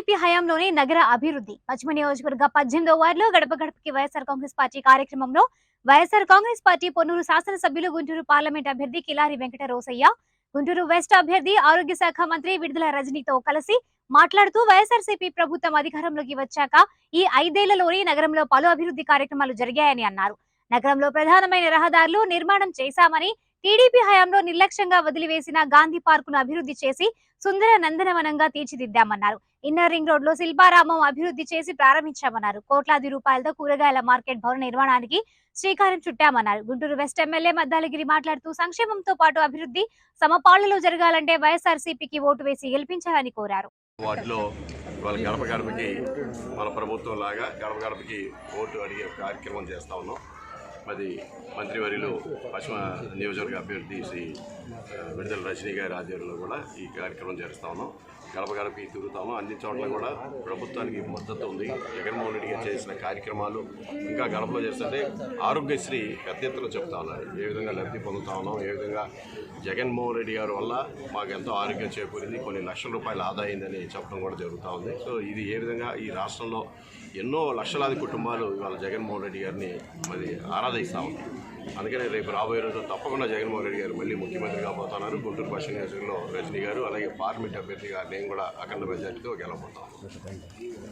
TDP హయాంలోనే నగర అభివృద్ధి పశ్చిమ నియోజకవర్గ 18వ వార్డులో గడప గడపకి వైఎస్ఆర్ కాంగ్రెస్ పార్టీ కార్యక్రమంలో వైఎస్ఆర్ కాంగ్రెస్ పార్టీ పొన్నూరు శాసనసభ్యులు గుంటూరు పార్లమెంట్ అభ్యర్థి కిలారి వెంకట రోసయ్య గుంటూరు వెస్ట్ అభ్యర్థి ఆరోగ్య శాఖ మంత్రి విడుదల రజనీతో కలిసి మాట్లాడుతూ వైఎస్ఆర్సీపీ ప్రభుత్వం అధికారంలోకి వచ్చాక ఈ 5 ఏళ్లలోనే నగరంలో పలు అభివృద్ధి కార్యక్రమాలు జరిగాయని అన్నారు. నగరంలో ప్రధానమైన రహదారులు నిర్మాణం చేశామని, టీడీపీ హయాంలో నిర్లక్ష్యంగా వదిలివేసిన గాంధీ పార్కును అభివృద్ధి చేసి సుందర నందనవనంగా తీర్చిదిద్దామన్నారు. ఇన్నర్ రింగ్ రోడ్ లో శిల్పారామం అభివృద్ధి చేసి ప్రారంభించామన్నారు. కోట్లాది రూపాయలతో కూరగాయల మార్కెట్ భవన నిర్మాణానికి శ్రీకారం చుట్టామన్నారు. గుంటూరు వెస్ట్ ఎమ్మెల్యే మద్దాలగిరి మాట్లాడుతూ సంక్షేమంతో పాటు అభివృద్ధి సమపాళ్లలో జరగాలంటే వైఎస్ఆర్సీపీకి ఓటు వేసి గెలిపించాలని కోరారు. వాటిలో వాళ్ళ గడప గడపకి మన ప్రభుత్వం లాగా గడప గడపకి ఓటు అడిగే కార్యక్రమం చేస్తా ఉన్నాం. మరి మంత్రివర్యులు పశ్చిమ నియోజకవర్గ అభ్యర్థి శ్రీ విడుదల రజనీ గారి ఆధ్వర్యంలో కూడా ఈ కార్యక్రమం చేస్తూ ఉన్నాం. గడప గడపకి తిరుగుతాము. అన్ని చోట్ల కూడా ప్రభుత్వానికి మద్దతు ఉంది. జగన్మోహన్ రెడ్డి గారు చేసిన కార్యక్రమాలు ఇంకా గడపలో చేస్తుంటే ఆరోగ్యశ్రీ పెద్ద ఎత్తున చెప్తా ఉన్నారు. ఏ విధంగా లబ్ధి పొందుతా ఉన్నాం, ఏ విధంగా జగన్మోహన్ రెడ్డి గారి వల్ల మాకు ఎంతో ఆరోగ్యం చేకూరింది, కొన్ని లక్షల రూపాయలు ఆదా అయిందని చెప్పడం కూడా జరుగుతూ ఉంది. సో ఇది ఏ విధంగా ఈ రాష్ట్రంలో ఎన్నో లక్షలాది కుటుంబాలు ఇవాళ జగన్మోహన్ రెడ్డి గారిని మరి ఆరాధిస్తూ ఉన్నాయి. అందుకనే రేపు రాబోయే రోజు తప్పకుండా జగన్మోహన్ రెడ్డి గారు మళ్ళీ ముఖ్యమంత్రి కాబోతున్నారు. గుంటూరు పశ్చిమ నియోజకవర్గంలో రజనీ గారు, అలాగే పార్లమెంట్ అభ్యర్థిగా నేను కూడా అఖండ మెజార్టీతో గెలవబోతాను.